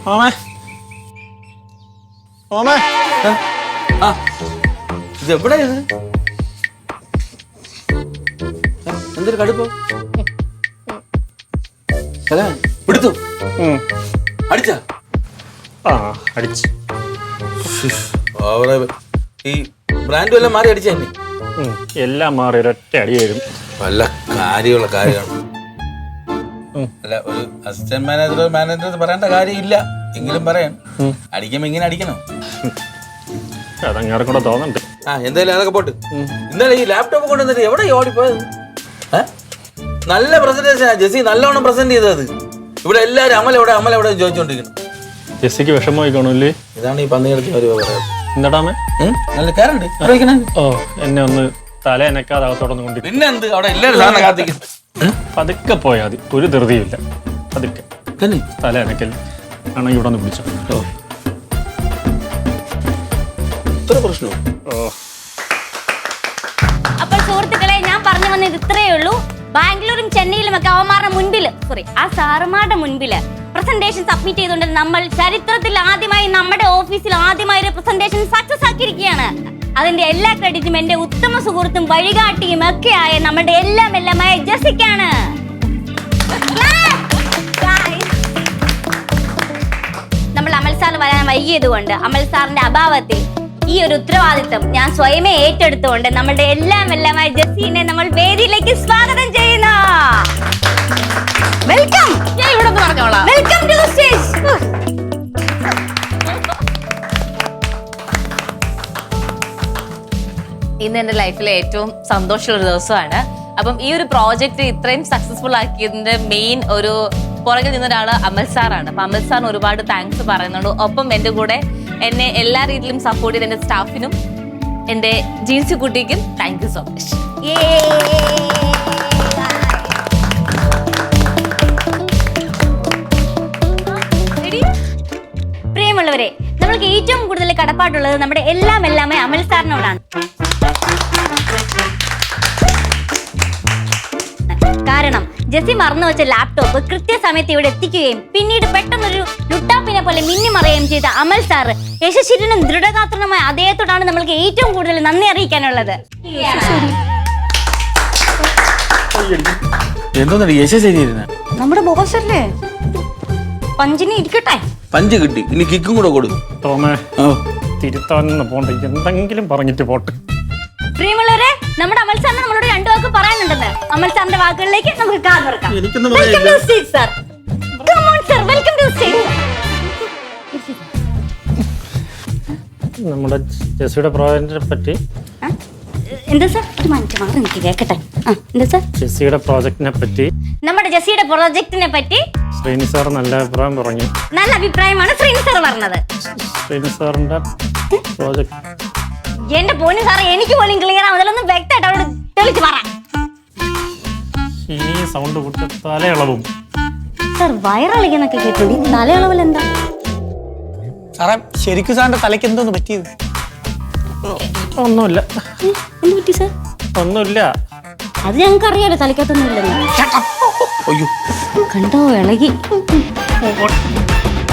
ഓമേ ഓമേ ഇത് എവിടെ ഇത് എന്തൊരു കടുപ്പോ പിടുത്തു അടിച്ച അടിച്ച് ഈ ബ്രാൻഡ് എല്ലാം മാറി അടിച്ച തന്നെ എല്ലാം മാറി ഒരൊറ്റ അടിയായിരുന്നു. വല്ല കാര്യമുള്ള കാര്യമാണ്. അല്ല ഒരു അസിസ്റ്റന്റ് മാനേജർ പറയേണ്ട കാര്യമില്ല എങ്കിലും പറയാൻ അടിക്കുമ്പോ ഇങ്ങനെ അടിക്കണം. അതങ്ങനെ കൂടെ തോന്നുന്നുണ്ട്. എന്തായാലും അതൊക്കെ പോട്ട്. ഇന്നലെ ഈ ലാപ്ടോപ്പ് കൊണ്ടുവന്നിട്ട് എവിടെ ഓടിപ്പോയത്? നല്ല പ്രസന്റേഷനാ ജെസ്സി, നല്ലോണം പ്രസന്റ് ചെയ്തത്. ഇവിടെ എല്ലാരും അമലെവിടെ അമലെവിടെ ചോദിച്ചോണ്ടിരിക്കണം. ജെസ്സിക്ക് വിഷമമായി കാണൂല്ലേ? ഇതാണ് ഈ പന്നികൾക്ക് ഒരു പറയാം. എന്താടാമേ നല്ല കയറുണ്ട്. ഓ എന്നെ ഒന്ന് തല എനക്കാതെ അകത്തോടൊന്നും കൊണ്ടിട്ട് പിന്നെ എന്ത് അവിടെ എല്ലാരും സാധനം കാത്തിക്കുന്നു. പതുക്കെ പോയാൽ മതി, ഒരു ധൃതിയില്ല. പതുക്കെ തല എനക്കൽ ആണെങ്കിൽ ഇവിടെ ഒന്ന് പിടിച്ചോ. ഇത്ര പ്രശ്നമോ? അപ്പോൾ സുഹൃത്തുക്കളെ, ഞാൻ പറഞ്ഞു വന്നത് ഇത്രയേ ഉള്ളൂ. ബാംഗ്ലൂരും ചെന്നൈയിലും ഒക്കെ ആ സാറുമാരുടെ മുൻപില് പ്രസന്റേഷൻ സബ്മിറ്റ് ചെയ്തുകൊണ്ട് നമ്മൾ ചരിത്രത്തിൽ ആദ്യമായി നമ്മുടെ ഓഫീസിൽ ആദ്യമായി ഒരു പ്രസന്റേഷൻ സക്സസ് ആക്കിയിരിക്കുകയാണ്. അതിന്റെ എല്ലാ ക്രെഡിറ്റും എന്റെ ഉത്തമ സുഹൃത്തും വഴികാട്ടിയും ഒക്കെ ആയ നമ്മുടെ എല്ലാമായ ജെസ്സിക്കാണ്. നമ്മൾ അമൽ സാർ വരാൻ വൈകിയത് കൊണ്ട് അമൽ സാറിന്റെ അഭാവത്തിൽ ഈ ഒരു ഉത്തരവാദിത്വം ഞാൻ സ്വയമേ ഏറ്റെടുത്തുകൊണ്ട് നമ്മുടെ എല്ലാമായ ജെസ്സിനെ നമ്മൾ വേദിയിലേക്ക് സ്വാഗതം ചെയ്യുന്നു. വെൽക്കം. ഞാൻ ഇവിടെ പറഞ്ഞോളാം. Welcome to stage. ഇന്ന് എൻ്റെ ലൈഫിലെ ഏറ്റവും സന്തോഷമുള്ള ദിവസമാണ്. അപ്പം ഈ ഒരു പ്രോജക്റ്റ് ഇത്രയും സക്സസ്ഫുൾ ആക്കിയതിന്റെ മെയിൻ ഒരു പുറകിൽ നിന്ന ഒരാള് അമൽ സാറാണ്. അപ്പൊ അമൽ സാറിന് ഒരുപാട് താങ്ക്സ് പറയുന്നുണ്ട്. ഒപ്പം എൻ്റെ കൂടെ എന്നെ എല്ലാ രീതിയിലും സപ്പോർട്ട് ചെയ്ത എൻ്റെ സ്റ്റാഫിനും എൻ്റെ ജീൻസി കുട്ടിക്കും താങ്ക് യു സോ മച്ച്. പ്രിയമുള്ളവരെ, നമ്മൾക്ക് ഏറ്റവും കൂടുതൽ കടപ്പാടുള്ളത് നമ്മുടെ എല്ലാമായ അമൽ സാറിനോടാണ്. കാരണം ജെസ്സി മറന്നു വെച്ച ലാപ്ടോപ്പ് കൃത്യസമയത്ത് ഇവിടെ എത്തിക്കുകയും പിന്നീട് പെട്ടെന്നൊരു ലുട്ടാപ്പിനെ പോലെ മിന്നിമറയുകയും ചെയ്ത അമൽ സാറ് യശസ്വിനും ദൃഢഗാത്രനുമായ അദ്ദേഹത്തോടാണ് നമ്മൾക്ക് ഏറ്റവും കൂടുതൽ നന്ദി അറിയിക്കാനുള്ളത്. നമ്മുടെ ബോസ് അല്ലേ, പഞ്ചിന് ഇരിക്കട്ടെ. പഞ്ച് കിട്ടി, ഇനി കിക്കും കൂടെ കൊടുക്കും. തോമേ തിരുത്താനൊന്നും പോണ്ട, എന്തെങ്കിലും പറഞ്ഞിട്ട് പോട്ടെ. പ്രിയമുള്ളവരെ, നമ്മുടെ അമൽ സാറിന് നമ്മളോട് രണ്ടു വാക്ക് പറയാനുണ്ടെന്ന്. അമൽ സാറിന്റെ വാക്കുകളിലേക്ക് നമുക്ക് കാതോർക്കാം. നമ്മുടെ ജെസ്സിയുടെ പ്രോജക്റ്റിനെ പറ്റി എന്താ സാർ? ഒരു മിനിറ്റ് മാറി എനിക്ക് കേക്കട്ടെ. എന്താ സാർ? ജെസ്സിയുടെ പ്രോജക്റ്റിനെ പറ്റി, നമ്മുടെ ജെസ്സിയുടെ പ്രോജക്റ്റിനെ പറ്റി ശ്രീനി സാർ നല്ല അഭിപ്രായം പറഞ്ഞു. നല്ല അഭിപ്രായമാണ് ശ്രീനി സാർ പറഞ്ഞത്. ശ്രീനി സാറിന്റെ പ്രോജക്റ്റ് എന്റെ പോനി സാറേ, എനിക്ക് പോലും ക്ലിയർ ആവുന്നതിലൊന്നും വ്യക്തമായിട്ട് അവിടെ തെളിച്ച് പറ. ഈ സൗണ്ട് കൂട്ടി തലയളവും സാർ വയറിളകിന്നൊക്കെ കേട്ടോടി. തലയളവിൽ എന്താ സാറേ? ശരിക്കും സാറിന്റെ തലയ്ക്ക് എന്തോന്ന് പറ്റിയത്? ഒന്നുമില്ല. എന്ത് പറ്റി സാർ? ഒന്നുമില്ല. അത് ഞങ്ങൾക്ക് അറിയാലോ, തലയ്ക്കകത്തൊന്നും ഇല്ലെന്ന്. കണ്ടോ ഇളകി.